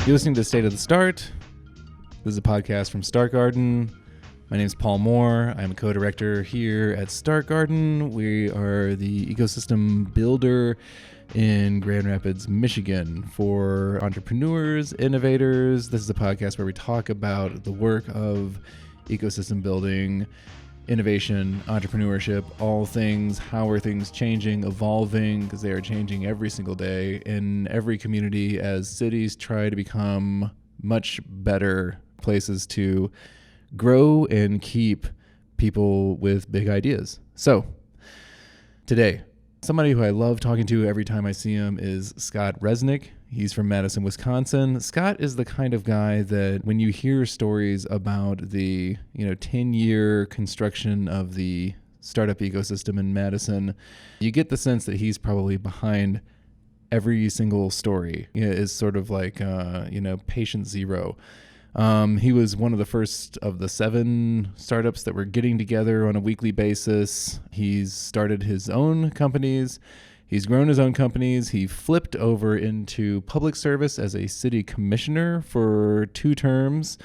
You're listening to State of the Start. This is a podcast from Start Garden. My name is Paul Moore. I'm a co-director here at Start Garden. We are the ecosystem builder in Grand Rapids, Michigan for entrepreneurs, innovators. This is a podcast where we talk about the work of ecosystem building, innovation, entrepreneurship, all things. How are things changing, evolving, because they are changing every single day in every community as cities try to become much better places to grow and keep people with big ideas. So today, somebody who I love talking to every time I see him is Scott Resnick. He's from Madison, Wisconsin. Scott is the kind of guy that when you hear stories about the 10-year construction of the startup ecosystem in Madison, you get the sense that he's probably behind every single story. Is sort of like patient zero. He was one of the first of the 7 startups that were getting together on a weekly basis. He's started his own companies. He's grown his own companies. He flipped over into public service as a city commissioner for 2 terms.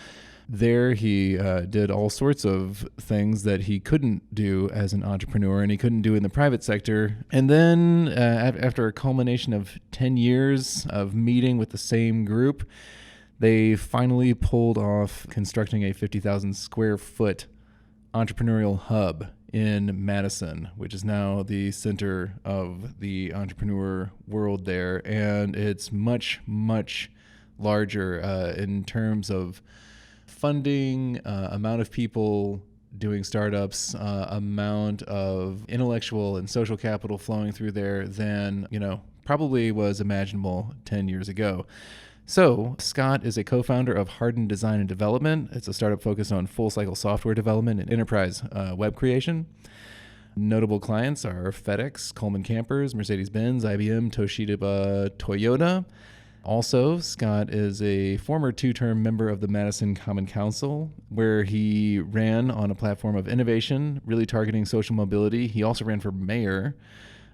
There he did all sorts of things that he couldn't do as an entrepreneur and he couldn't do in the private sector. And then after a culmination of 10 years of meeting with the same group, they finally pulled off constructing a 50,000 square foot entrepreneurial hub in Madison, which is now the center of the entrepreneur world there. And it's much, much larger in terms of funding, amount of people doing startups, amount of intellectual and social capital flowing through there than, probably was imaginable 10 years ago. So Scott is a co-founder of Harden Design and Development. It's a startup focused on full-cycle software development and enterprise web creation. Notable clients are FedEx, Coleman Campers, Mercedes-Benz, IBM, Toshiba, Toyota. Also, Scott is a former 2-term member of the Madison Common Council, where he ran on a platform of innovation, really targeting social mobility. He also ran for mayor.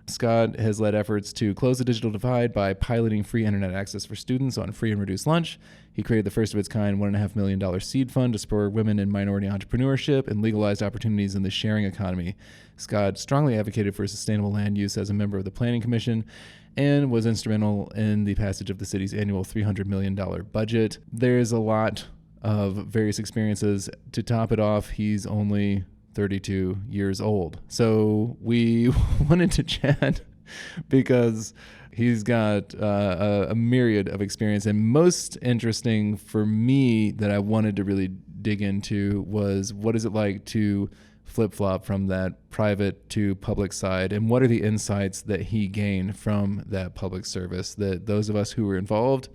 Scott has led efforts to close the digital divide by piloting free internet access for students on free and reduced lunch. He created the first of its kind $1.5 million seed fund to spur women and minority entrepreneurship and legalized opportunities in the sharing economy. Scott strongly advocated for sustainable land use as a member of the Planning Commission and was instrumental in the passage of the city's annual $300 million budget. There's a lot of various experiences. To top it off, he's only 32 years old. So we wanted to chat because he's got a myriad of experience. And most interesting for me that I wanted to really dig into was, what is it like to flip-flop from that private to public side? And what are the insights that he gained from that public service that those of us who were involved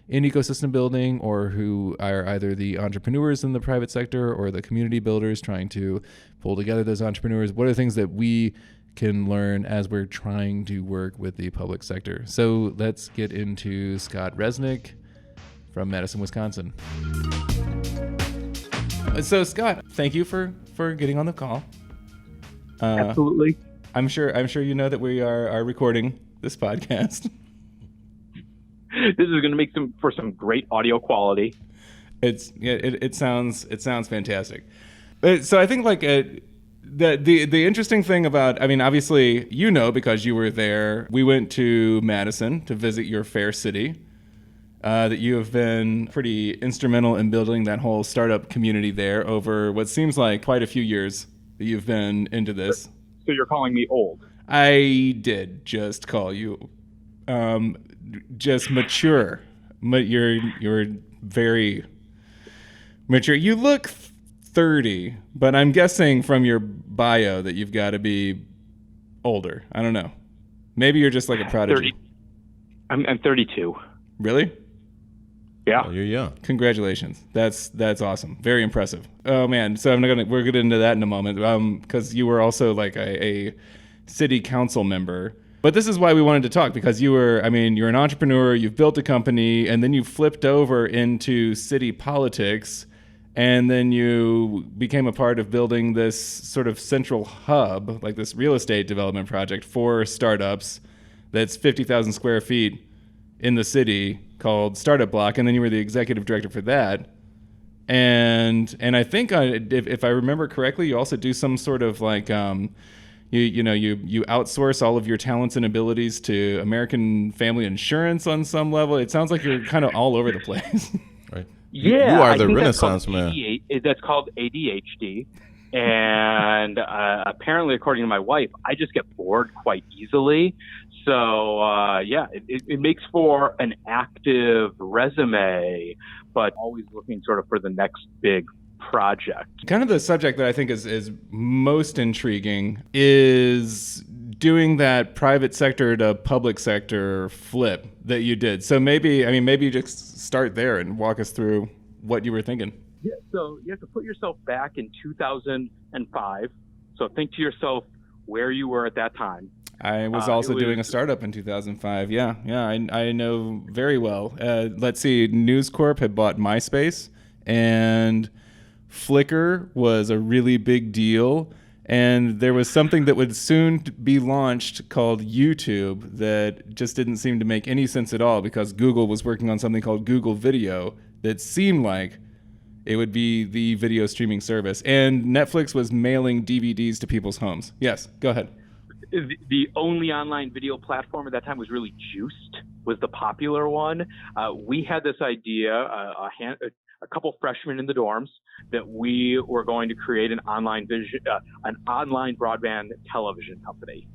in ecosystem building or who are either the entrepreneurs in the private sector or the community builders trying to pull together those entrepreneurs, what are the things that we can learn as we're trying to work with the public sector? So let's get into Scott Resnick from Madison, Wisconsin. So Scott, thank you for getting on the call. Absolutely. I'm sure you know that we are recording this podcast. This is going to make for some great audio quality. It sounds fantastic. So I think the interesting thing about, obviously because you were there, we went to Madison to visit your fair city. That you have been pretty instrumental in building that whole startup community there over what seems like quite a few years that you've been into this. So you're calling me old? I did just call you just mature. You're very mature. You look 30, but I'm guessing from your bio that you've got to be older. I don't know. Maybe you're just like a prodigy. 30. I'm 32. Really? Yeah. Oh, you're young. Congratulations. That's awesome. Very impressive. Oh man. So we're gonna get into that in a moment. Because you were also like a city council member. But this is why we wanted to talk, because you're an entrepreneur, you've built a company, and then you flipped over into city politics And then you became a part of building this sort of central hub, like this real estate development project for startups that's 50,000 square feet in the city called Startup Block. And then you were the executive director for that. And I think if I remember correctly, you also do some sort of like you outsource all of your talents and abilities to American Family Insurance on some level. It sounds like you're kind of all over the place. Right. Yeah, You are I the think Renaissance man. That's called ADHD. And apparently, according to my wife, I just get bored quite easily. So, it makes for an active resume, but always looking sort of for the next big project. Kind of the subject that I think is most intriguing is doing that private sector to public sector flip that you did. So maybe you just start there and walk us through what you were thinking. Yeah, so you have to put yourself back in 2005. So think to yourself where you were at that time. I was also doing a startup in 2005. Yeah, I know very well. Let's see, News Corp had bought MySpace, and Flickr was a really big deal. And there was something that would soon be launched called YouTube that just didn't seem to make any sense at all because Google was working on something called Google Video that seemed like it would be the video streaming service. And Netflix was mailing DVDs to people's homes. Yes, go ahead. The only online video platform at that time was really Juiced, was the popular one. We had this idea, a couple freshmen in the dorms, that we were going to create an online broadband television company.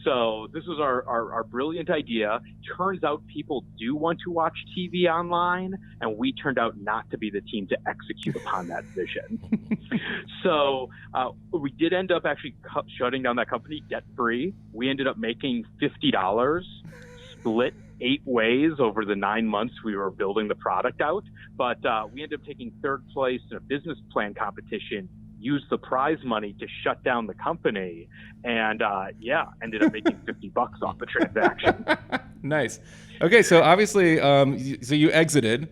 So this was our brilliant idea. Turns out people do want to watch TV online, and we turned out not to be the team to execute upon that vision. So we did end up actually shutting down that company debt-free. We ended up making $50, split 8 ways over the 9 months we were building the product out. But we ended up taking third place in a business plan competition, used the prize money to shut down the company, and ended up making $50 off the transaction. Nice. Okay, so obviously, so you exited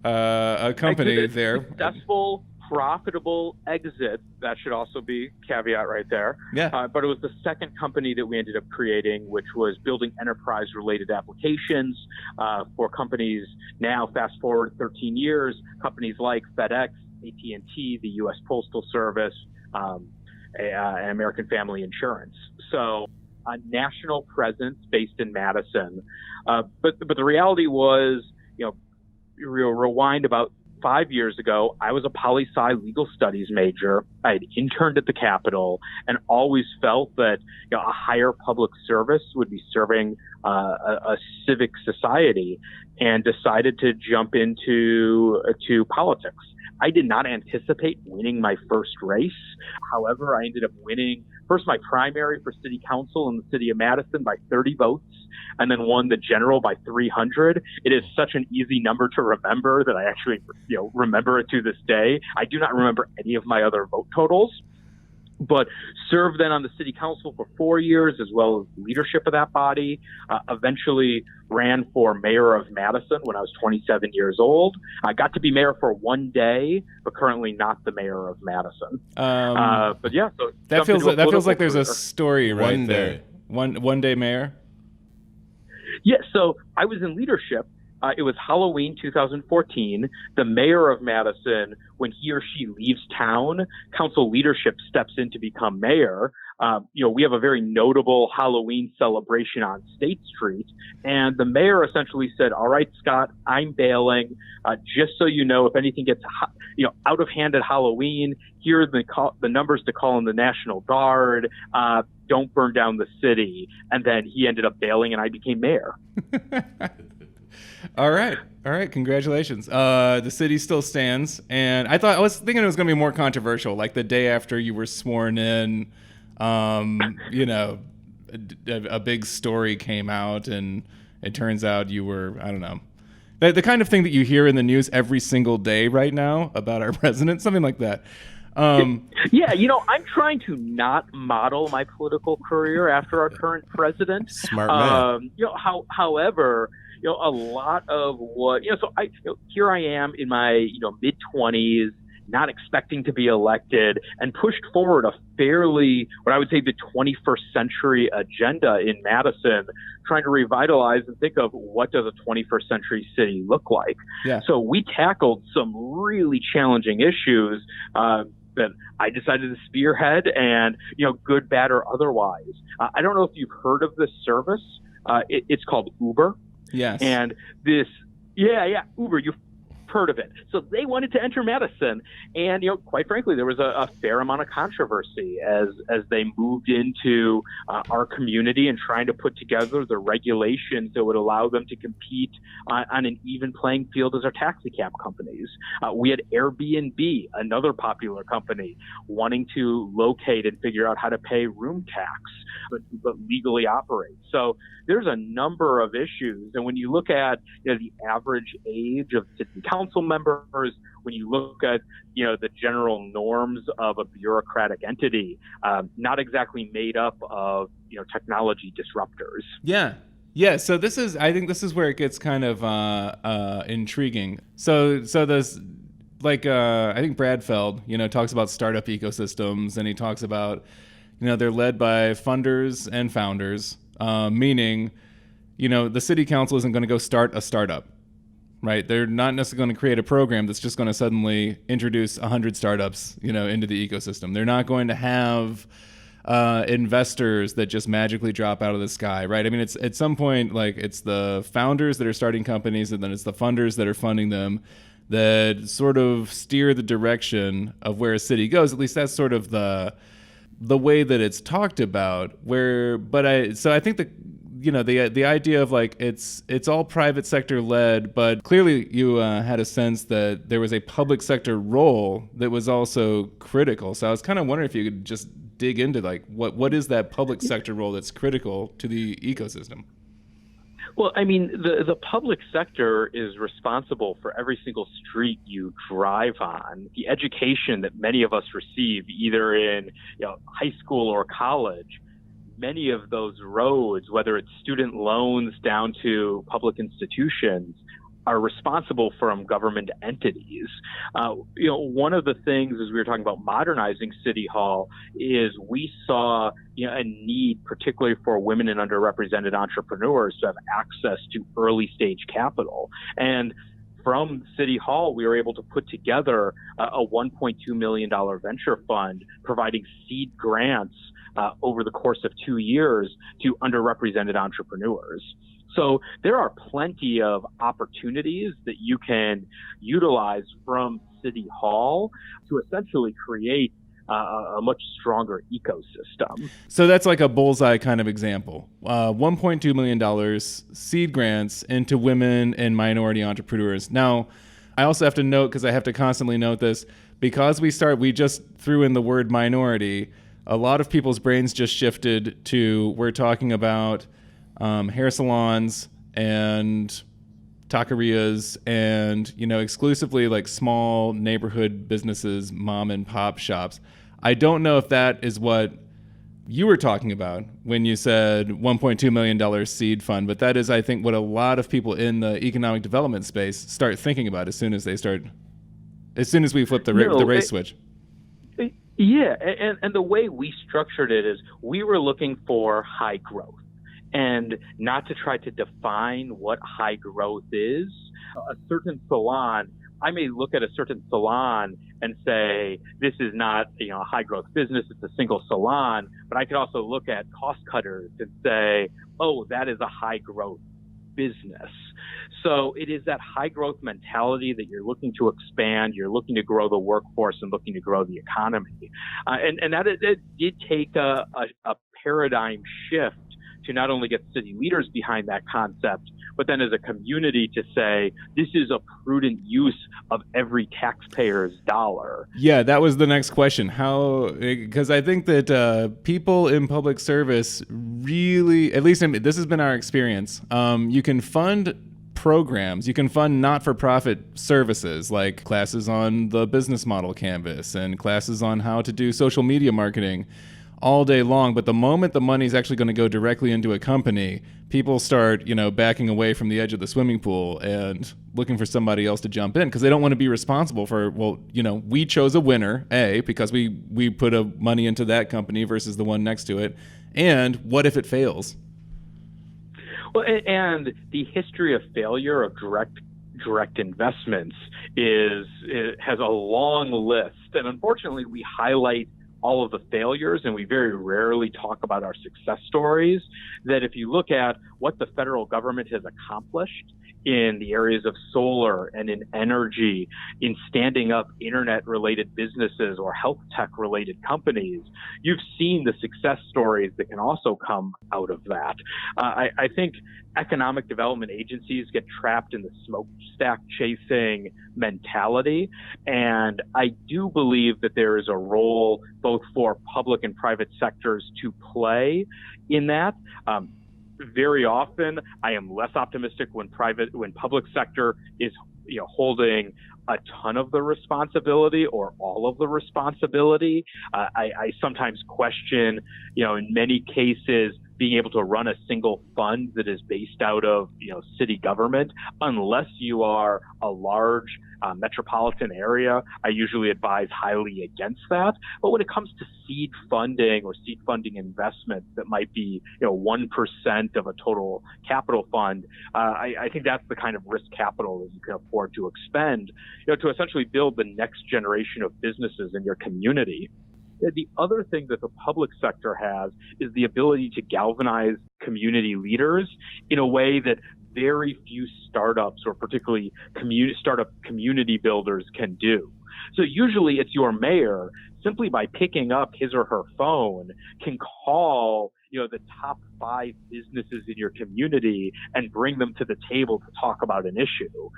a company there. Successful, profitable exit. That should also be caveat right there. Yeah. But it was the second company that we ended up creating, which was building enterprise-related applications for companies. Now, fast forward 13 years, companies like FedEx, AT&T, the U.S. Postal Service, and American Family Insurance. So a national presence based in Madison. But the reality was, rewind about 5 years ago, I was a poli-sci legal studies major. I had interned at the Capitol and always felt that a higher public service would be serving a civic society, and decided to jump into politics. I did not anticipate winning my first race. However, I ended up winning first my primary for city council in the city of Madison by 30 votes, and then won the general by 300. It is such an easy number to remember that I actually, remember it to this day. I do not remember any of my other vote totals, but served then on the city council for 4 years, as well as leadership of that body. Eventually ran for mayor of Madison when I was 27 years old. I got to be mayor for 1 day, but currently not the mayor of Madison. But yeah, so that feels like there's career. a story right One there. day. One day mayor. Yeah, so I was in leadership. It was Halloween 2014. The mayor of Madison, when he or she leaves town, council leadership steps in to become mayor. We have a very notable Halloween celebration on State Street. And the mayor essentially said, all right, Scott, I'm bailing. Just so you know, if anything gets out of hand at Halloween, here are the numbers to call in the National Guard. Don't burn down the city. And then he ended up bailing, and I became mayor. All right. Congratulations. The city still stands, and I was thinking it was going to be more controversial, like the day after you were sworn in. A big story came out, and it turns out you were, I don't know, the kind of thing that you hear in the news every single day right now about our president, something like that. Yeah, I'm trying to not model my political career after our current president. Smart man. However, a lot of what, so here I am in my, mid-20s, not expecting to be elected, and pushed forward a fairly, what I would say, the 21st century agenda in Madison, trying to revitalize and think of what does a 21st century city look like. Yeah. So we tackled some really challenging issues that I decided to spearhead, and, good, bad, or otherwise. I don't know if you've heard of this service. It's called Uber. Yes. And this, Uber, you've heard of it. So they wanted to enter Madison, and quite frankly, there was a fair amount of controversy as they moved into our community and trying to put together the regulations that would allow them to compete on an even playing field as our taxi cab companies. We had Airbnb, another popular company, wanting to locate and figure out how to pay room tax, but legally operate. So there's a number of issues, and when you look at the average age of city council members, when you look at the general norms of a bureaucratic entity, not exactly made up of technology disruptors. Yeah. So I think this is where it gets kind of intriguing. So this, I think Brad Feld, talks about startup ecosystems, and he talks about they're led by funders and founders, meaning the city council isn't going to go start a startup. Right, they're not necessarily going to create a program that's just going to suddenly introduce 100 startups, into the ecosystem. They're not going to have investors that just magically drop out of the sky, right? I mean, it's at some point, it's the founders that are starting companies, and then it's the funders that are funding them that sort of steer the direction of where a city goes. At least that's sort of the way that it's talked about. I think the idea of it's all private sector led, but clearly you had a sense that there was a public sector role that was also critical. So I was kind of wondering if you could just dig into what is that public sector role that's critical to the ecosystem? Well, I mean, the public sector is responsible for every single street you drive on, the education that many of us receive either in high school or college. Many of those roads, whether it's student loans down to public institutions, are responsible from government entities. One of the things, as we were talking about modernizing City Hall, is we saw a need, particularly for women and underrepresented entrepreneurs, to have access to early stage capital. And from City Hall, we were able to put together a $1.2 million venture fund, providing seed grants over the course of 2 years to underrepresented entrepreneurs. So there are plenty of opportunities that you can utilize from City Hall to essentially create a much stronger ecosystem. So that's like a bullseye kind of example. $1.2 million seed grants into women and minority entrepreneurs. Now, I also have to note, because I have to constantly note this, because we just threw in the word minority, a lot of people's brains just shifted to, we're talking about hair salons and taquerias and, exclusively small neighborhood businesses, mom and pop shops. I don't know if that is what you were talking about when you said $1.2 million seed fund, but that is, I think, what a lot of people in the economic development space start thinking about as soon as we flip the race switch. Yeah, and the way we structured it is we were looking for high growth, and not to try to define what high growth is. A certain salon, I may look at a certain salon and say, this is not a high growth business, it's a single salon, but I could also look at cost cutters and say, oh, that is a high growth business. So it is that high growth mentality that you're looking to expand, you're looking to grow the workforce and looking to grow the economy. And that it did take a paradigm shift to not only get city leaders behind that concept, but then as a community to say, this is a prudent use of every taxpayer's dollar. Yeah, that was the next question. Because I think that people in public service really, at least this has been our experience, you can fund programs, you can fund not-for-profit services like classes on the business model canvas and classes on how to do social media marketing. all day long, but the moment the money's actually going to go directly into a company, people start, backing away from the edge of the swimming pool and looking for somebody else to jump in because they don't want to be responsible for, we chose a winner, A, because we put money into that company versus the one next to it. And what if it fails? Well, and the history of failure of direct investments has a long list. And unfortunately, we highlight all of the failures, and we very rarely talk about our success stories. That if you look at what the federal government has accomplished in the areas of solar and in energy, in standing up internet-related businesses or health tech-related companies, you've seen the success stories that can also come out of that. I think economic development agencies get trapped in the smokestack chasing mentality, and I do believe that there is a role both for public and private sectors to play in that. Very often, I am less optimistic when public sector is holding a ton of the responsibility or all of the responsibility. I sometimes question, in many cases, being able to run a single fund that is based out of, city government, unless you are a large metropolitan area. I usually advise highly against that. But when it comes to seed funding or seed funding investments that might be, 1% of a total capital fund, I think that's the kind of risk capital that you can afford to expend, to essentially build the next generation of businesses in your community. The other thing that the public sector has is the ability to galvanize community leaders in a way that very few startups or particularly startup community builders can do. So usually it's your mayor, simply by picking up his or her phone, can call the top 5 businesses in your community and bring them to the table to talk about an issue.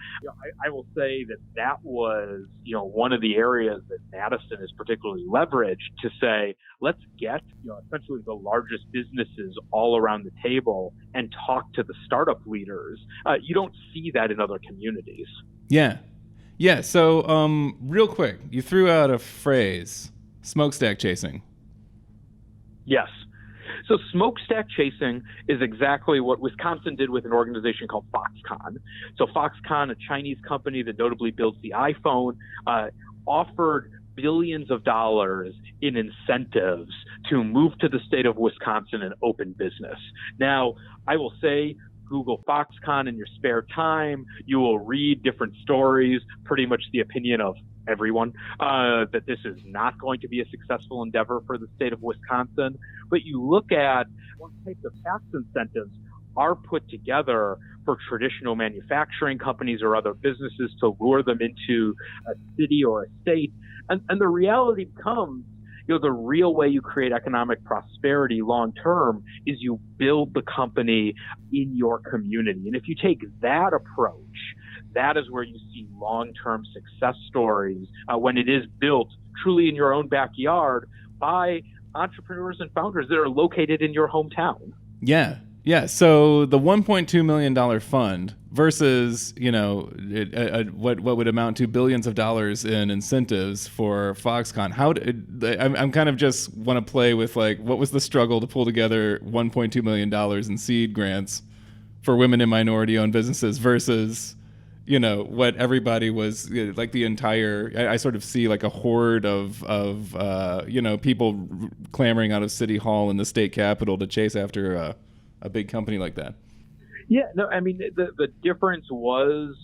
I will say that was one of the areas that Madison is particularly leveraged to say, let's get essentially the largest businesses all around the table and talk to the startup leaders. You don't see that in other communities. Yeah. So real quick, you threw out a phrase, smokestack chasing. Yes. So smokestack chasing is exactly what Wisconsin did with an organization called Foxconn. So Foxconn, a Chinese company that notably builds the iPhone, offered billions of dollars in incentives to move to the state of Wisconsin and open business. Now, I will say, Google Foxconn in your spare time. You will read different stories, pretty much the opinion of everyone, that this is not going to be a successful endeavor for the state of Wisconsin. But you look at what types of tax incentives are put together for traditional manufacturing companies or other businesses to lure them into a city or a state. And the reality becomes, the real way you create economic prosperity long term is you build the company in your community. And if you take that approach, that is where you see long-term success stories when it is built truly in your own backyard by entrepreneurs and founders that are located in your hometown. Yeah. So the $1.2 million fund versus, what would amount to billions of dollars in incentives for Foxconn. I'm kind of just want to play with what was the struggle to pull together $1.2 million in seed grants for women and minority-owned businesses versus, what everybody was the entire. I sort of see a horde of people clamoring out of City Hall and the state capitol to chase after a big company like that. Yeah, no, I mean, the difference was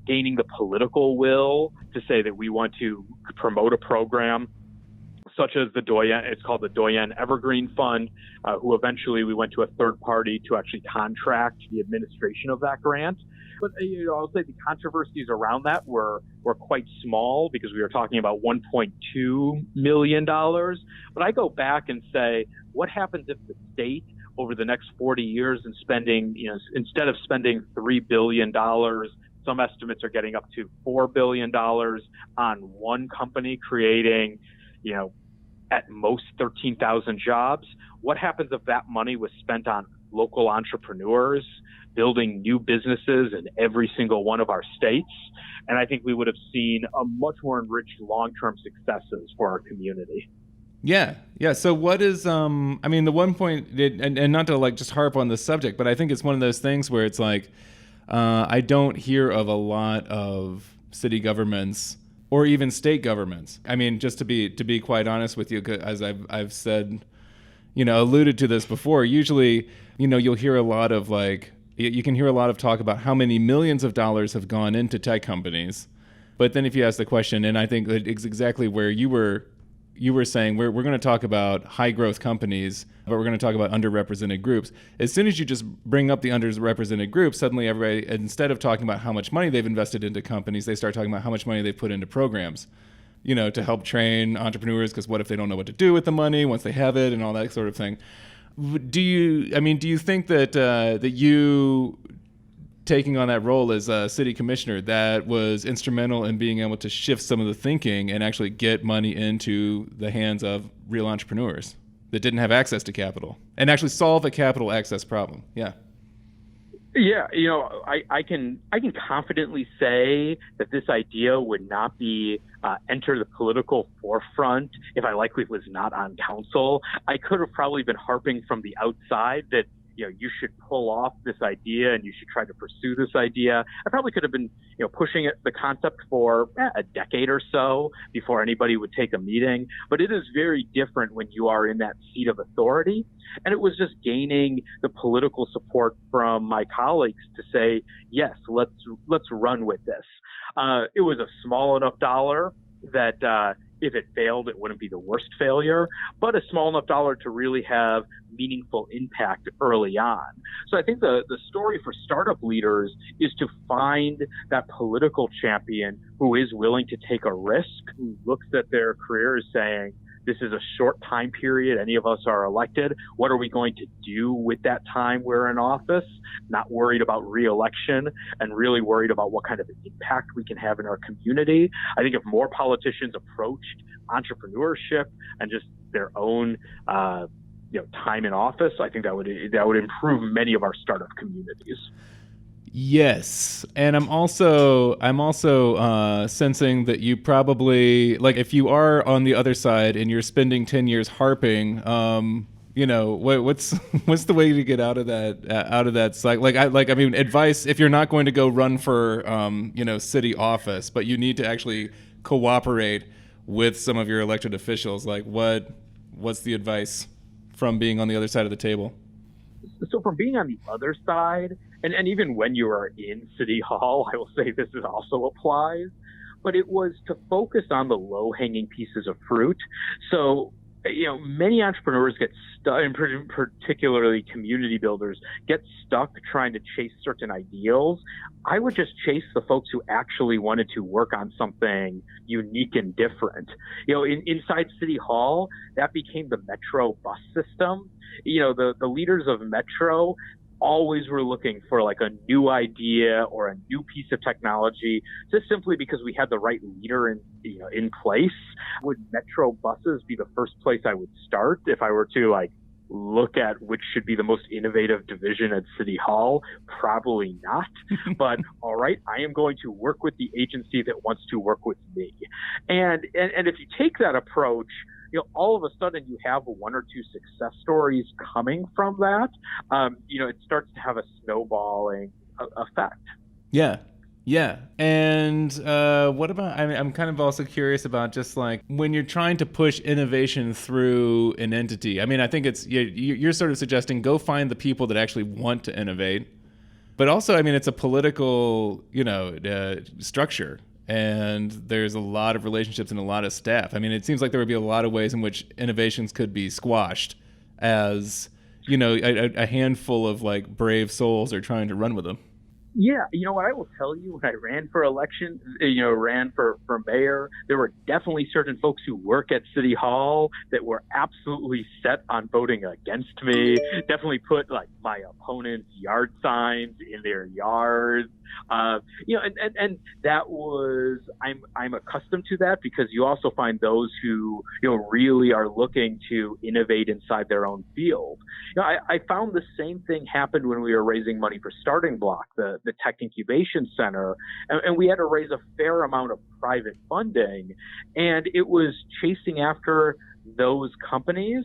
gaining the political will to say that we want to promote a program such as the Doyen. It's called the Doyen Evergreen Fund, who eventually we went to a third party to actually contract the administration of that grant. But I'll say the controversies around that were quite small because we were talking about $1.2 million. But I go back and say, what happens if the state over the next 40 years and spending, instead of spending $3 billion, some estimates are getting up to $4 billion on one company creating, at most 13,000 jobs. What happens if that money was spent on local entrepreneurs, building new businesses in every single one of our states? And I think we would have seen a much more enriched long-term successes for our community. Yeah, yeah. So what is I mean, the one point, and not to like just harp on the subject, but I think it's one of those things where it's like I don't hear of a lot of city governments or even state governments. I mean, just to be quite honest with you, as I've said, alluded to this before. Usually, you'll hear a lot of like you can hear a lot of talk about how many millions of dollars have gone into tech companies, but then if you ask the question, and I think it's exactly where you were saying we're going to talk about high growth companies, but we're going to talk about underrepresented groups. As soon as you just bring up the underrepresented groups, suddenly everybody, instead of talking about how much money they've invested into companies, they start talking about how much money they've put into programs, to help train entrepreneurs, because what if they don't know what to do with the money once they have it and all that sort of thing. Do you think that you taking on that role as a city commissioner, that was instrumental in being able to shift some of the thinking and actually get money into the hands of real entrepreneurs that didn't have access to capital and actually solve a capital access problem? Yeah. Yeah, I can confidently say that this idea would not be enter the political forefront if I likely was not on council. I could have probably been harping from the outside that you should pull off this idea and you should try to pursue this idea. I probably could have been, pushing the concept for a decade or so before anybody would take a meeting. But it is very different when you are in that seat of authority. And it was just gaining the political support from my colleagues to say, yes, let's run with this. It was a small enough dollar that if it failed, it wouldn't be the worst failure, but a small enough dollar to really have meaningful impact early on. So I think the story for startup leaders is to find that political champion who is willing to take a risk, who looks at their career as saying, this is a short time period. Any of us are elected. What are we going to do with that time we're in office? Not worried about re-election and really worried about what kind of impact we can have in our community. I think if more politicians approached entrepreneurship and just their own time in office, I think that would improve many of our startup communities. Yes, and I'm also sensing that you probably, like, if you are on the other side and you're spending 10 years harping, what's the way to get out of that cycle? I mean, advice if you're not going to go run for city office, but you need to actually cooperate with some of your elected officials. Like, what's the advice from being on the other side of the table? So from being on the other side, and even when you are in City Hall, I will say this also applies, but it was to focus on the low-hanging pieces of fruit. So, many entrepreneurs get stuck, and particularly community builders, get stuck trying to chase certain ideals. I would just chase the folks who actually wanted to work on something unique and different. Inside City Hall, that became the Metro bus system. The leaders of Metro always were looking for like a new idea or a new piece of technology, just simply because we had the right leader in place. Would Metro buses be the first place I would start if I were to look at which should be the most innovative division at City Hall? Probably not. But all right, I am going to work with the agency that wants to work with me. And if you take that approach, all of a sudden you have one or two success stories coming from that. It starts to have a snowballing effect. Yeah. Yeah. And what about, I'm kind of also curious about just like when you're trying to push innovation through an entity. I mean, I think you're sort of suggesting go find the people that actually want to innovate. But also, I mean, it's a political, structure. And there's a lot of relationships and a lot of staff. I mean, it seems like there would be a lot of ways in which innovations could be squashed as, a handful of like brave souls are trying to run with them. Yeah, what I will tell you, when I ran for election, ran for mayor, there were definitely certain folks who work at City Hall that were absolutely set on voting against me. Definitely put my opponent's yard signs in their yards. And that was, I'm accustomed to that, because you also find those who, really are looking to innovate inside their own field. I found the same thing happened when we were raising money for Starting Block, the Tech Incubation Center, and we had to raise a fair amount of private funding, and it was chasing after those companies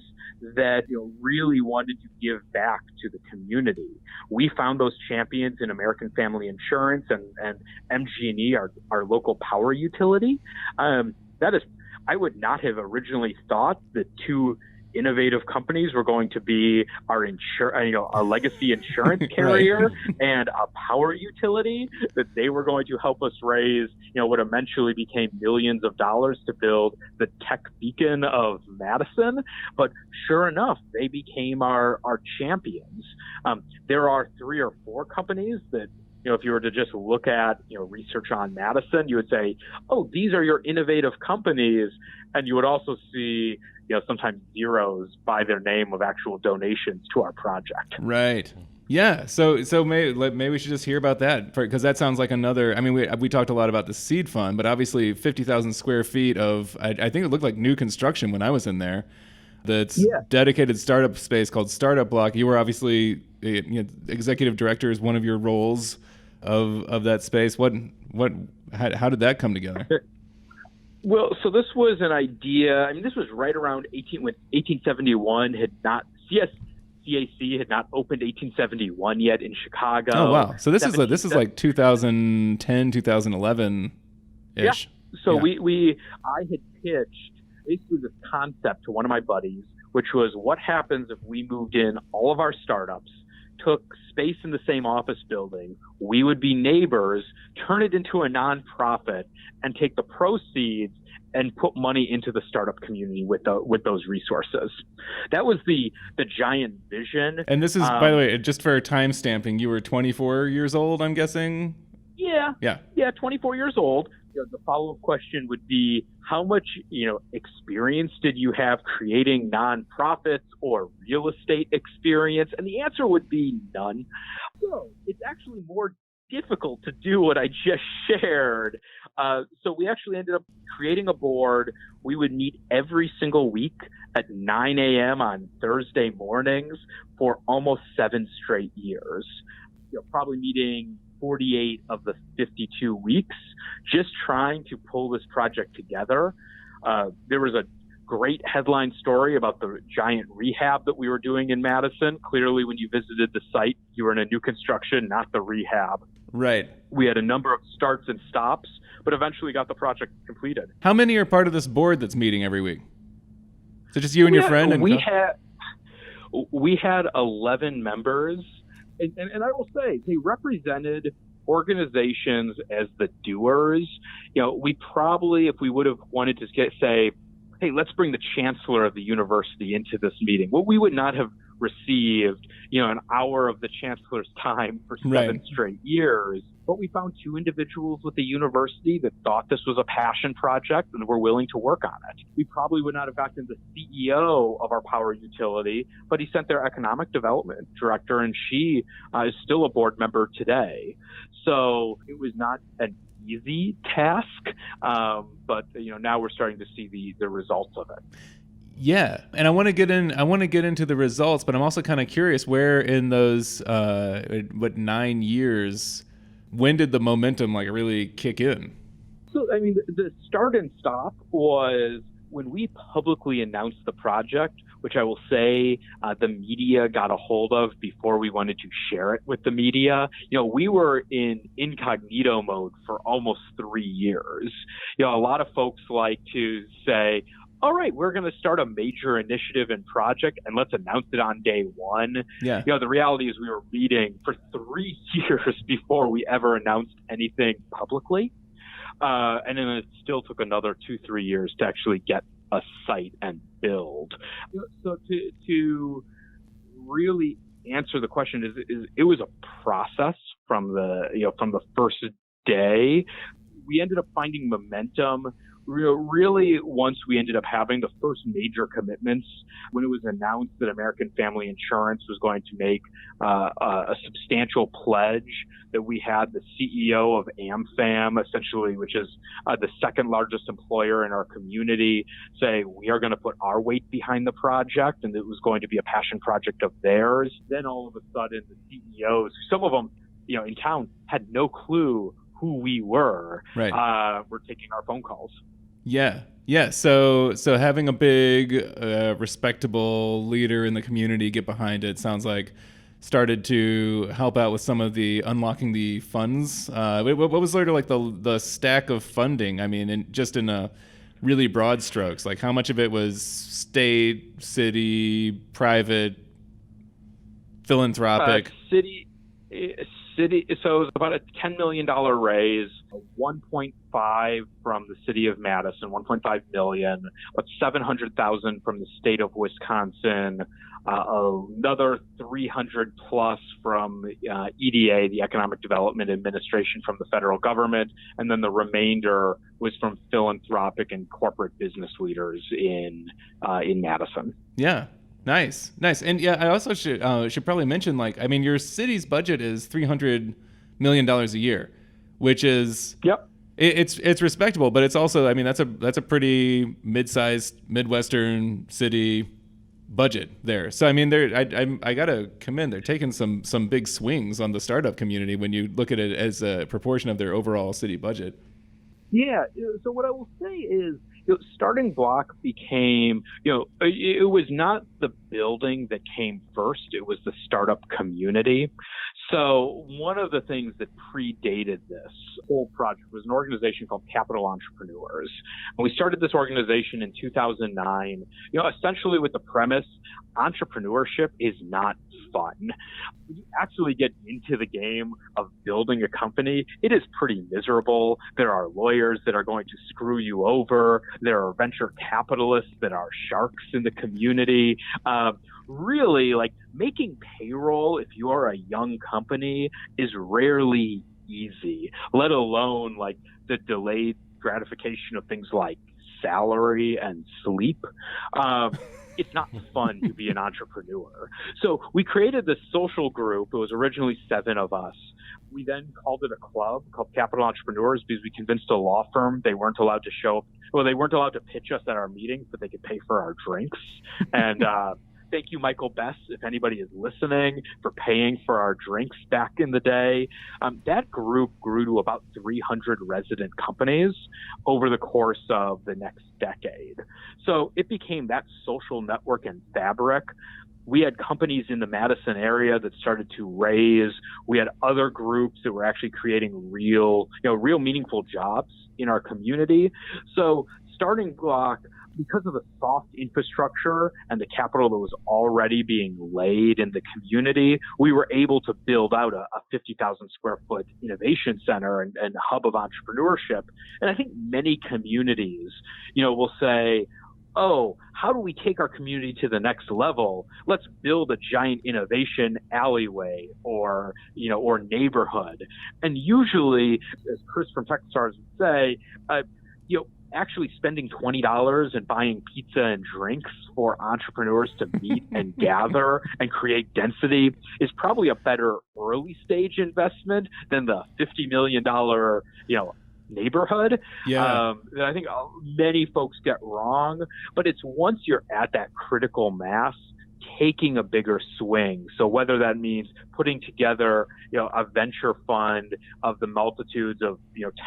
that really wanted to give back to the community. We found those champions in American Family Insurance and MG&E, our local power utility. That is, I would not have originally thought that two innovative companies were going to be our legacy insurance carrier and a power utility, that they were going to help us raise, what eventually became millions of dollars to build the tech beacon of Madison. But sure enough, they became our champions. There are 3 or 4 companies that, if you were to just look at, research on Madison, you would say, oh, these are your innovative companies. And you would also see, sometimes zeros by their name of actual donations to our project. Right. Yeah. So maybe we should just hear about that, because that sounds like another. I mean, we talked a lot about the seed fund, but obviously 50,000 square feet of, I think it looked like new construction when I was in there. That's dedicated startup space called Startup Block. You were obviously executive director is one of your roles of that space. How did that come together? Well, so this was an idea. I mean, this was right around 1871 CAC had not opened 1871 yet in Chicago. Oh wow! So this is like 2010, 2011 ish. Yeah. So I had pitched basically this concept to one of my buddies, which was, what happens if we moved in all of our startups, took space in the same office building, we would be neighbors, turn it into a nonprofit, and take the proceeds and put money into the startup community with those resources. That was the giant vision. And this is, by the way, just for time stamping, you were 24 years old, I'm guessing? Yeah, 24 years old. The follow-up question would be, how much experience did you have creating nonprofits or real estate experience? And the answer would be none. So it's actually more difficult to do what I just shared. So we actually ended up creating a board. We would meet every single week at 9 a.m. on Thursday mornings for almost 7 straight years. Probably meeting 48 of the 52 weeks, just trying to pull this project together. There was a great headline story about the giant rehab that we were doing in Madison. Clearly, when you visited the site, you were in a new construction, not the rehab. Right. We had a number of starts and stops, but eventually got the project completed. How many are part of this board that's meeting every week? So just you and your friend? We had 11 members. And I will say, they represented organizations as the doers. We probably, if we would have wanted to say, hey, let's bring the chancellor of the university into this meeting, well, we would not have received, an hour of the chancellor's time for 7 straight years. But we found 2 individuals with the university that thought this was a passion project and were willing to work on it. We probably would not have gotten the CEO of our power utility, but he sent their economic development director, and she is still a board member today. So it was not an easy task, but now we're starting to see the results of it. Yeah, and I want to get into the results, but I'm also kind of curious, where in those 9 years, when did the momentum really kick in? So, I mean, the start and stop was when we publicly announced the project, which I will say the media got a hold of before we wanted to share it with the media. We were in incognito mode for almost 3 years. A lot of folks like to say, all right, we're going to start a major initiative and project, and let's announce it on day one. Yeah. The reality is we were meeting for 3 years before we ever announced anything publicly. And then it still took another 2-3 years to actually get a site and build. So to really answer the question is it was a process from the first day. We ended up finding momentum really once we ended up having the first major commitments, when it was announced that American Family Insurance was going to make a substantial pledge, that we had the CEO of AmFam, essentially, which is the second largest employer in our community, say, we are going to put our weight behind the project, and it was going to be a passion project of theirs. Then all of a sudden, the CEOs, some of them, in town, had no clue who we were. Right. We're taking our phone calls. Yeah. Yeah, so having a big, respectable leader in the community get behind it sounds like started to help out with some of the unlocking the funds. What was sort of like the stack of funding? I mean, just in a really broad strokes, like how much of it was state, city, private, philanthropic? City. So it was about a $10 million raise, 1.5 from the city of Madison, 1.5 million, about 700,000 from the state of Wisconsin, another 300 plus from EDA, the Economic Development Administration from the federal government, and then the remainder was from philanthropic and corporate business leaders in Madison. Yeah. Nice. And yeah, I also should probably mention, like, I mean, your city's budget is $300 million a year, which is yep. It's respectable, but it's also, I mean, that's a pretty mid-sized Midwestern city budget there. So I mean, I gotta commend, they're taking some big swings on the startup community when you look at it as a proportion of their overall city budget. Yeah. So what I will say is, Starting Block became, it was not the building that came first. It was the startup community. So one of the things that predated this whole project was an organization called Capital Entrepreneurs. And we started this organization in 2009, essentially with the premise, entrepreneurship is not fun. When you actually get into the game of building a company, it is pretty miserable. There are lawyers that are going to screw you over. There are venture capitalists that are sharks in the community. Really, like, making payroll if you are a young company is rarely easy, let alone like the delayed gratification of things like salary and sleep. It's not fun to be an entrepreneur. So we created this social group. It was originally 7 of us. We then called it a club called Capital Entrepreneurs because we convinced a law firm they weren't allowed to show up. Well, they weren't allowed to pitch us at our meetings, but they could pay for our drinks. And thank you, Michael Bess, if anybody is listening, for paying for our drinks back in the day. That group grew to about 300 resident companies over the course of the next decade. So it became that social network and fabric. We had companies in the Madison area that started to raise. We had other groups that were actually creating real meaningful jobs in our community. So Starting Block, because of the soft infrastructure and the capital that was already being laid in the community, we were able to build out a 50,000 square foot innovation center and hub of entrepreneurship. And I think many communities, will say, oh, how do we take our community to the next level? Let's build a giant innovation alleyway or neighborhood. And usually, as Chris from Techstars would say, actually spending $20 and buying pizza and drinks for entrepreneurs to meet and gather and create density is probably a better early stage investment than the $50 million, neighborhood. Yeah. That I think many folks get wrong, but it's once you're at that critical mass, taking a bigger swing. So whether that means putting together, a venture fund of the multitudes of,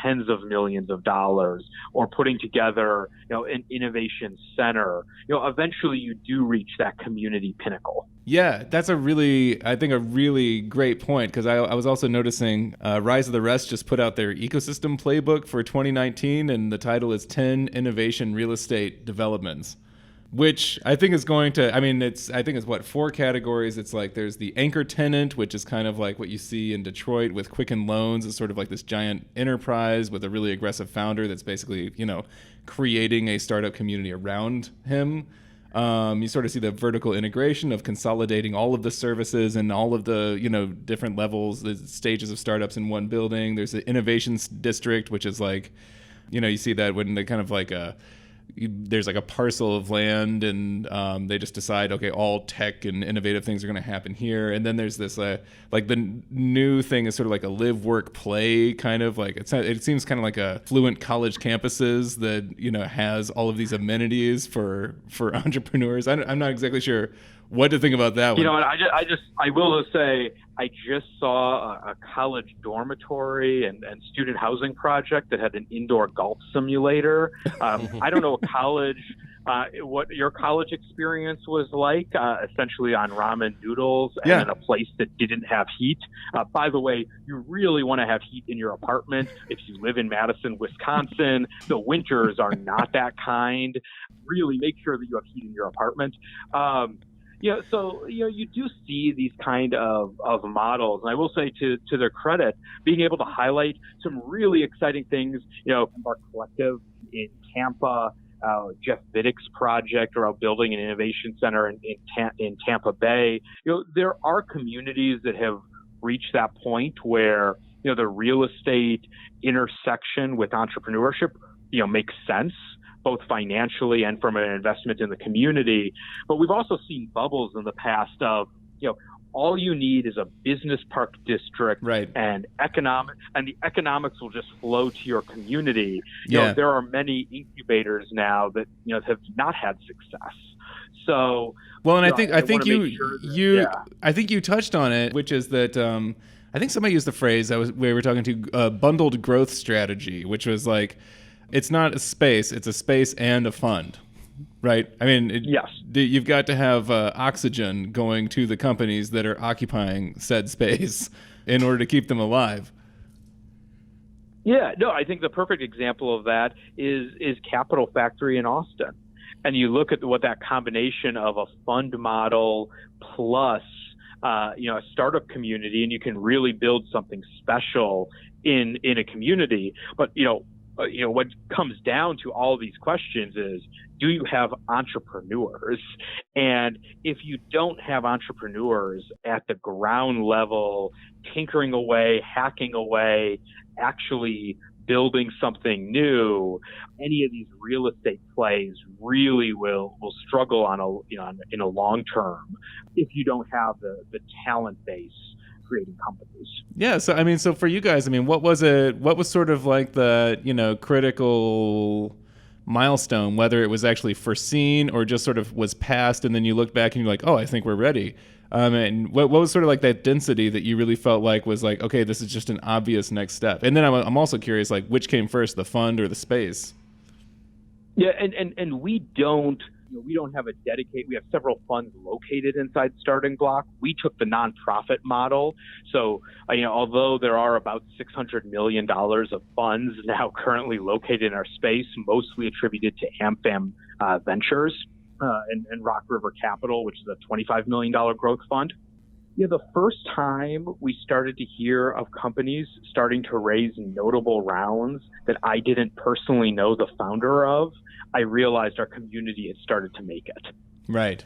tens of millions of dollars, or putting together, an innovation center, eventually you do reach that community pinnacle. Yeah, that's a really great point, because I was also noticing Rise of the Rest just put out their ecosystem playbook for 2019, and the title is 10 Innovation Real Estate Developments, which I think is going to, I think it's what, 4 categories. It's like there's the anchor tenant, which is kind of like what you see in Detroit with Quicken Loans. It's sort of like this giant enterprise with a really aggressive founder that's basically, creating a startup community around him. You sort of see the vertical integration of consolidating all of the services and all of the, different levels, the stages of startups in one building. There's the innovations district, which is like, you see that when they kind of like there's like a parcel of land and they just decide, okay, all tech and innovative things are going to happen here. And then there's this like the new thing is sort of like a live, work, play kind of like, it seems kind of like a fluent college campuses that, has all of these amenities for entrepreneurs. I'm not exactly sure what to think about that one. You know, I will say, I just saw a college dormitory and student housing project that had an indoor golf simulator. I don't know what your college experience was like, essentially on ramen noodles and in a place that didn't have heat. By the way, you really want to have heat in your apartment. If you live in Madison, Wisconsin, the winters are not that kind. Really make sure that you have heat in your apartment. So you do see these kind of models, and I will say to their credit, being able to highlight some really exciting things, from our collective in Tampa, Jeff Viddick's project around building an innovation center in Tampa Bay. There are communities that have reached that point where the real estate intersection with entrepreneurship makes sense, both financially and from an investment in the community. But we've also seen bubbles in the past of, all you need is a business park district, right, and the economics will just flow to your community. There are many incubators now that have not had success. So well, and I think you touched on it, which is that I think somebody used the phrase we were talking to bundled growth strategy, which was like, it's not a space, it's a space and a fund, right? I mean, yes. You've got to have oxygen going to the companies that are occupying said space in order to keep them alive. Yeah, no, I think the perfect example of that is Capital Factory in Austin. And you look at what that combination of a fund model plus a startup community, and you can really build something special in a community. But what comes down to all these questions is, do you have entrepreneurs? And if you don't have entrepreneurs at the ground level, tinkering away, hacking away, actually building something new, any of these real estate plays really will struggle in a long term if you don't have the talent base creating companies. Yeah, so for you guys, what was sort of like the critical milestone, whether it was actually foreseen or just sort of was passed, and then you look back and you're like, oh, I think we're ready. And what was sort of like that density that you really felt like was like, okay, this is just an obvious next step? And then I'm also curious, like, which came first, the fund or the space? Yeah, and we don't have we have several funds located inside Starting Block. We took the nonprofit model. So, although there are about $600 million of funds now currently located in our space, mostly attributed to AmFam Ventures and Rock River Capital, which is a $25 million growth fund. The first time we started to hear of companies starting to raise notable rounds that I didn't personally know the founder of, I realized our community had started to make it. Right.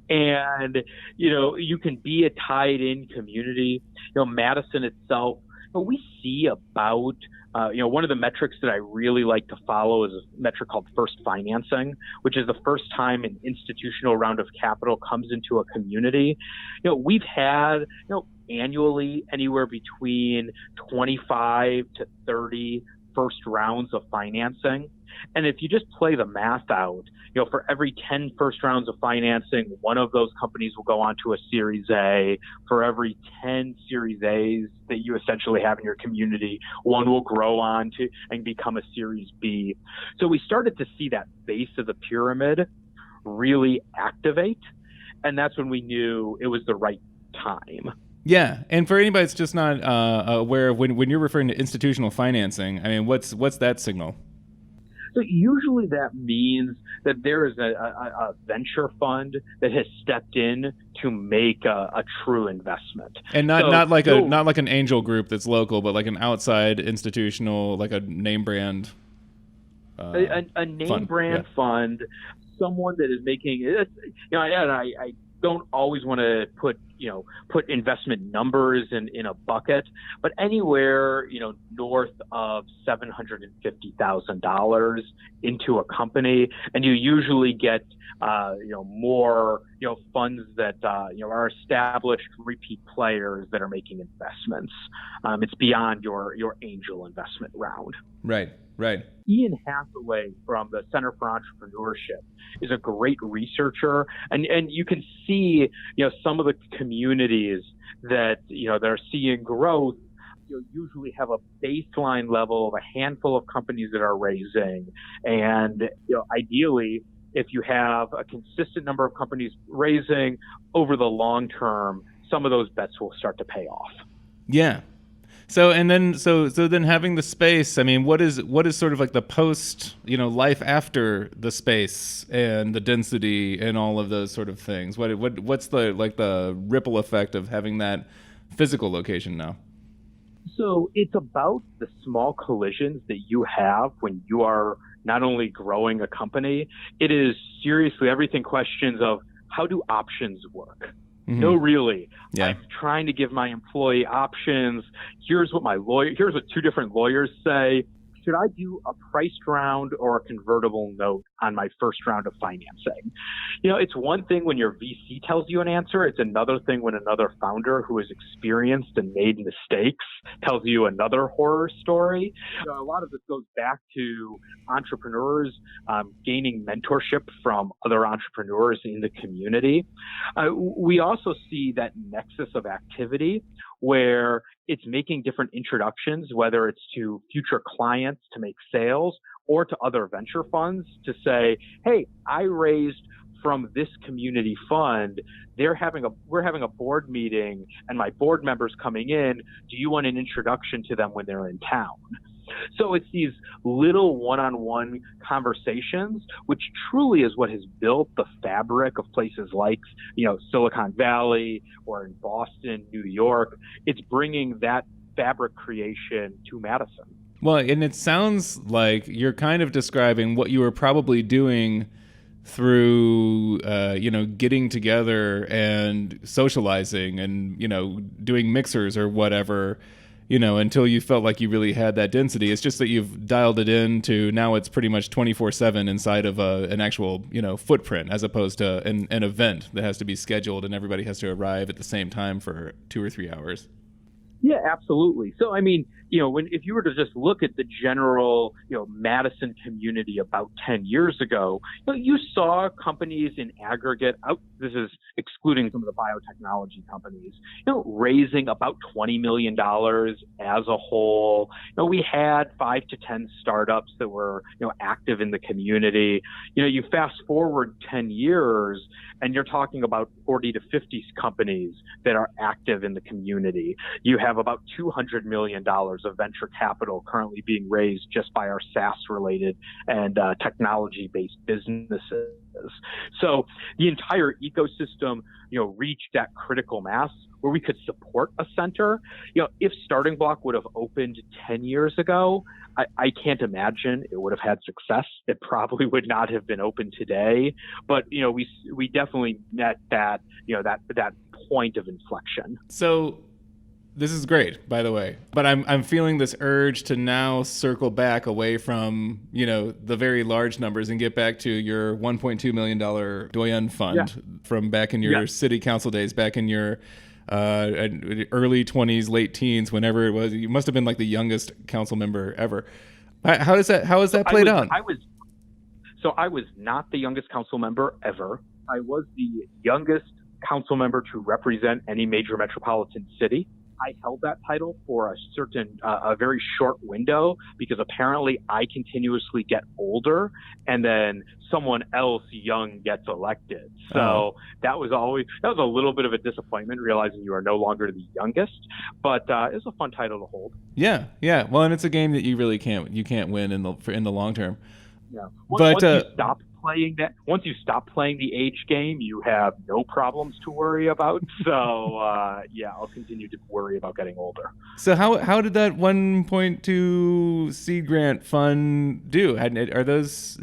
And, you can be a tied-in community. Madison itself, we see about, one of the metrics that I really like to follow is a metric called first financing, which is the first time an institutional round of capital comes into a community. We've had, annually anywhere between 25 to 30 first rounds of financing. And if you just play the math out, for every 10 first rounds of financing, one of those companies will go on to a Series A. For every 10 Series A's that you essentially have in your community, one will grow on to and become a Series B. So we started to see that base of the pyramid really activate. And that's when we knew it was the right time. Yeah, and for anybody that's just not aware of when you're referring to institutional financing, what's that signal? So usually that means that there is a venture fund that has stepped in to make a true investment, and not like an angel group that's local, but like an outside institutional, like a name brand. A name brand fund, someone that is making it. I don't always want to put investment numbers in a bucket, but anywhere, north of $750,000 into a company. And you usually get, more, funds that, are established repeat players that are making investments. It's beyond your angel investment round. Right, right. Ian Hathaway from the Center for Entrepreneurship is a great researcher, and you can see, some of the communities that that are seeing growth. Usually have a baseline level of a handful of companies that are raising, and ideally, if you have a consistent number of companies raising over the long term, some of those bets will start to pay off. Yeah. So then having the space, I mean, what is sort of like the post, life after the space and the density and all of those sort of things? What's the ripple effect of having that physical location now? So it's about the small collisions that you have when you are not only growing a company, it is seriously everything questions of how do options work? Mm-hmm. No, really. Yeah. I'm trying to give my employee options. Here's what two different lawyers say. Should I do a priced round or a convertible note on my first round of financing? It's one thing when your VC tells you an answer. It's another thing when another founder who is experienced and made mistakes tells you another horror story. A lot of this goes back to entrepreneurs gaining mentorship from other entrepreneurs in the community. We also see that nexus of activity where it's making different introductions, whether it's to future clients to make sales or to other venture funds to say, hey, I raised from this community fund. We're having a board meeting and my board members coming in. Do you want an introduction to them when they're in town? So it's these little one-on-one conversations, which truly is what has built the fabric of places like, Silicon Valley or in Boston, New York. It's bringing that fabric creation to Madison. Well, and it sounds like you're kind of describing what you were probably doing through, getting together and socializing and, doing mixers or whatever, until you felt like you really had that density. It's just that you've dialed it in to now it's pretty much 24/7 inside of an actual, footprint as opposed to an event that has to be scheduled and everybody has to arrive at the same time for 2 or 3 hours. Yeah, absolutely. So, I mean, if you were to just look at the general, Madison community about 10 years ago, you saw companies in aggregate this is excluding some of the biotechnology companies, raising about $20 million as a whole. We had 5 to 10 startups that were, active in the community. You fast forward 10 years and you're talking about 40 to 50 companies that are active in the community. You have about $200 million of venture capital currently being raised just by our SaaS-related and technology-based businesses. So the entire ecosystem, reached that critical mass where we could support a center. If Starting Block would have opened 10 years ago, I can't imagine it would have had success. It probably would not have been open today. But we definitely met that that point of inflection. So this is great, by the way, but I'm feeling this urge to now circle back away from the very large numbers and get back to your $1.2 million Doyen fund from back in your city council days, back in your early 20s, late teens, whenever it was. You must have been like the youngest council member ever. How has that played out? I was not the youngest council member ever. I was the youngest council member to represent any major metropolitan city. I held that title for a very short window because apparently I continuously get older and then someone else young gets elected. So that was a little bit of a disappointment, realizing you are no longer the youngest, but it's a fun title to hold. Yeah. Well, and it's a game that you really can't win in the long term. Yeah. Once you stop playing the age game, you have no problems to worry about. So I'll continue to worry about getting older. So how did that 1.2 seed grant fund do? Are those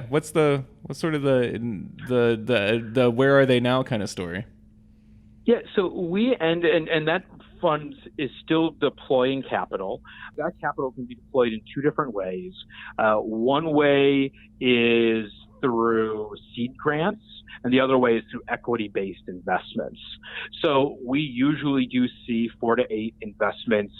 what's sort of the where are they now kind of story? Yeah, so we and that fund is still deploying capital. That capital can be deployed in 2 different ways. One way is through seed grants, and the other way is through equity-based investments. So we usually do see 4 to 8 investments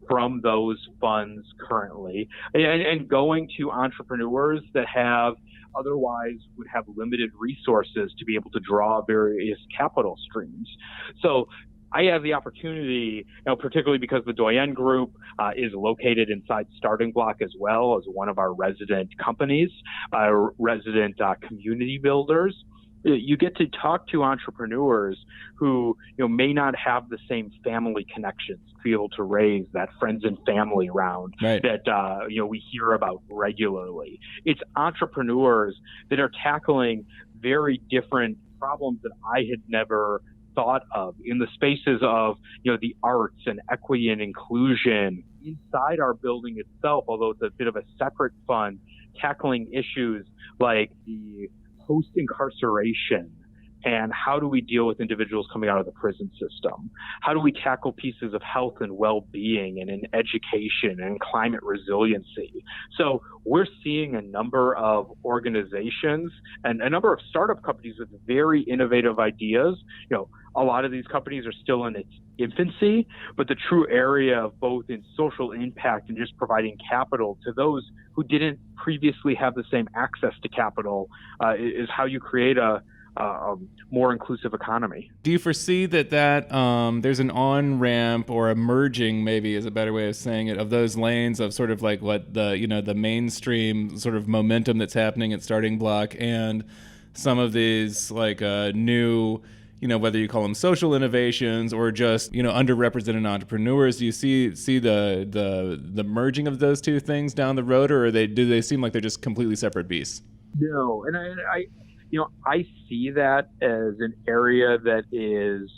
from those funds currently, and going to entrepreneurs that have otherwise would have limited resources to be able to draw various capital streams. So I have the opportunity, particularly because the Doyen Group is located inside Starting Block as well as one of our resident companies, resident community builders. You get to talk to entrepreneurs who may not have the same family connections to be able to raise that friends and family round Right. that we hear about regularly. It's entrepreneurs that are tackling very different problems that I had never thought of in the spaces of the arts and equity and inclusion inside our building itself, although it's a bit of a separate fund, tackling issues like the post-incarceration and how do we deal with individuals coming out of the prison system? How do we tackle pieces of health and well-being and in education and climate resiliency? So we're seeing a number of organizations and a number of startup companies with very innovative ideas. A lot of these companies are still in its infancy, but the true area of both in social impact and just providing capital to those who didn't previously have the same access to capital is how you create a more inclusive economy. Do you foresee that there's an on-ramp or a merging, maybe is a better way of saying it, of those lanes of sort of like what the mainstream sort of momentum that's happening at Starting Block and some of these like new, whether you call them social innovations or just underrepresented entrepreneurs? Do you see the merging of those two things down the road, or do they seem like they're just completely separate beasts? No, and I see that as an area that is,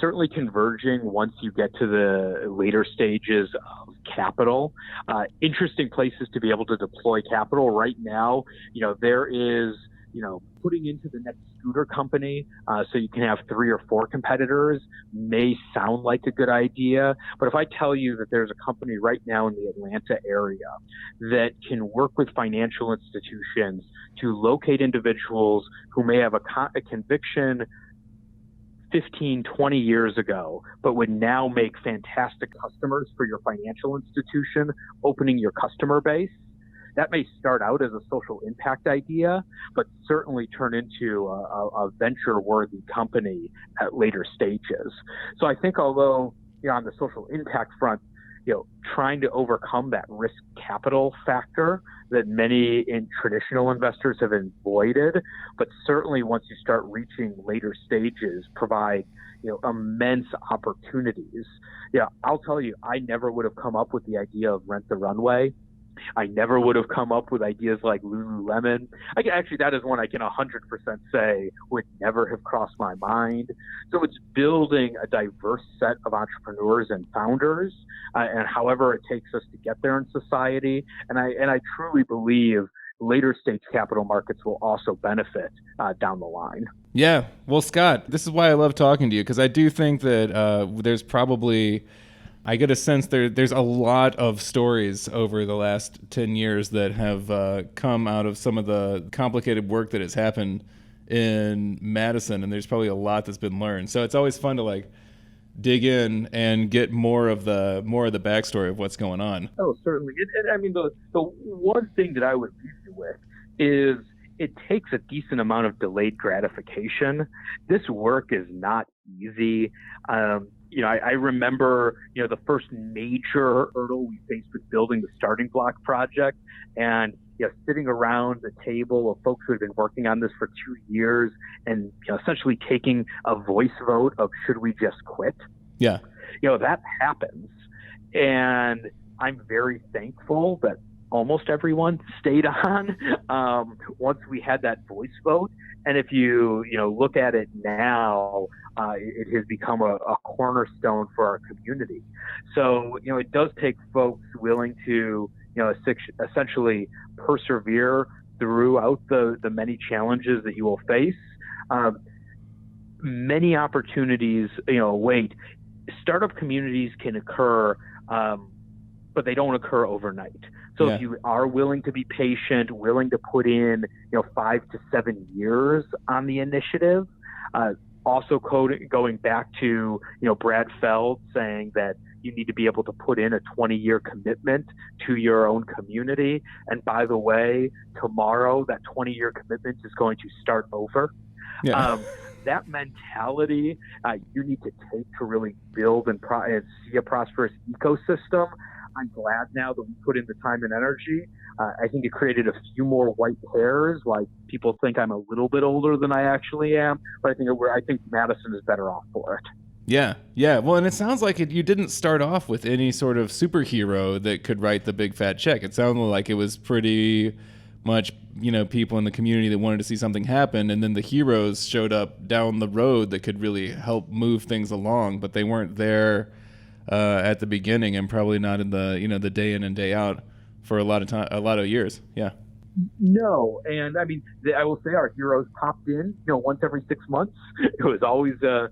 certainly converging once you get to the later stages of capital. Interesting places to be able to deploy capital right now. There is, putting into the next scooter company so you can have 3 or 4 competitors may sound like a good idea. But if I tell you that there's a company right now in the Atlanta area that can work with financial institutions to locate individuals who may have a conviction 15, 20 years ago, but would now make fantastic customers for your financial institution, opening your customer base, that may start out as a social impact idea, but certainly turn into a venture-worthy company at later stages. So I think although on the social impact front, trying to overcome that risk capital factor that many traditional investors have avoided, but certainly once you start reaching later stages, provide immense opportunities. I'll tell you, I never would have come up with the idea of Rent the Runway. I never would have come up with ideas like Lululemon. Actually, that is one I can 100% say would never have crossed my mind. So it's building a diverse set of entrepreneurs and founders, and however it takes us to get there in society. And I truly believe later stage capital markets will also benefit down the line. Yeah. Well, Scott, this is why I love talking to you, because I do think that there's probably... I get a sense there's a lot of stories over the last 10 years that have come out of some of the complicated work that has happened in Madison, and there's probably a lot that's been learned. So it's always fun to dig in and get more of the backstory of what's going on. Oh, certainly. And I mean, the one thing that I would leave you with is it takes a decent amount of delayed gratification. This work is not easy. I remember, the first major hurdle we faced with building the Starting Block project, and sitting around the table of folks who had been working on this for 2 years, and essentially taking a voice vote of should we just quit? Yeah, that happens, and I'm very thankful that almost everyone stayed on once we had that voice vote. And if you look at it now, it has become a cornerstone for our community. So it does take folks willing to essentially persevere throughout the many challenges that you will face. Many opportunities await. Startup communities can occur, but they don't occur overnight. So if you are willing to be patient, willing to put in 5 to 7 years on the initiative, Also going back to, Brad Feld saying that you need to be able to put in a 20-year commitment to your own community. And by the way, tomorrow that 20-year commitment is going to start over. Yeah. That mentality you need to take to really build and see a prosperous ecosystem. I'm glad now that we put in the time and energy. I think it created a few more white hairs. Like, people think I'm a little bit older than I actually am, but I think Madison is better off for it. Yeah. Well, and it sounds like you didn't start off with any sort of superhero that could write the big fat check. It sounded like it was pretty much, people in the community that wanted to see something happen, and then the heroes showed up down the road that could really help move things along, but they weren't there at the beginning, and probably not in the the day in and day out for a lot of years. Yeah. No, and I mean, I will say our heroes popped in, once every 6 months. It was always a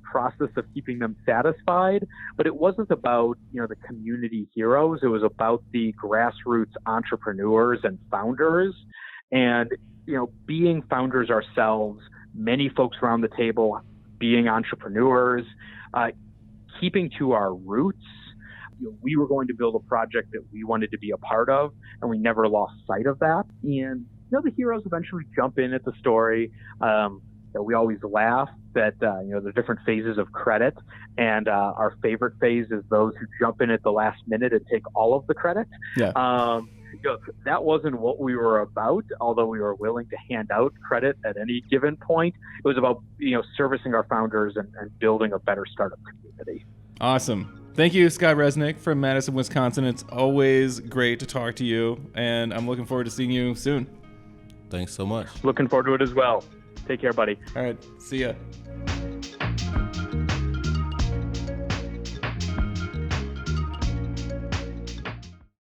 process of keeping them satisfied, but it wasn't about, the community heroes. It was about the grassroots entrepreneurs and founders, and, being founders ourselves, many folks around the table being entrepreneurs, keeping to our roots. We were going to build a project that we wanted to be a part of, and we never lost sight of that. And the heroes eventually jump in at the story. We always laugh that the different phases of credit, and our favorite phase is those who jump in at the last minute and take all of the credit. Yeah. That wasn't what we were about, although we were willing to hand out credit at any given point. It was about servicing our founders and building a better startup community. Awesome. Thank you, Scott Resnick from Madison, Wisconsin. It's always great to talk to you, and I'm looking forward to seeing you soon. Thanks so much. Looking forward to it as well. Take care, buddy. All right. See ya.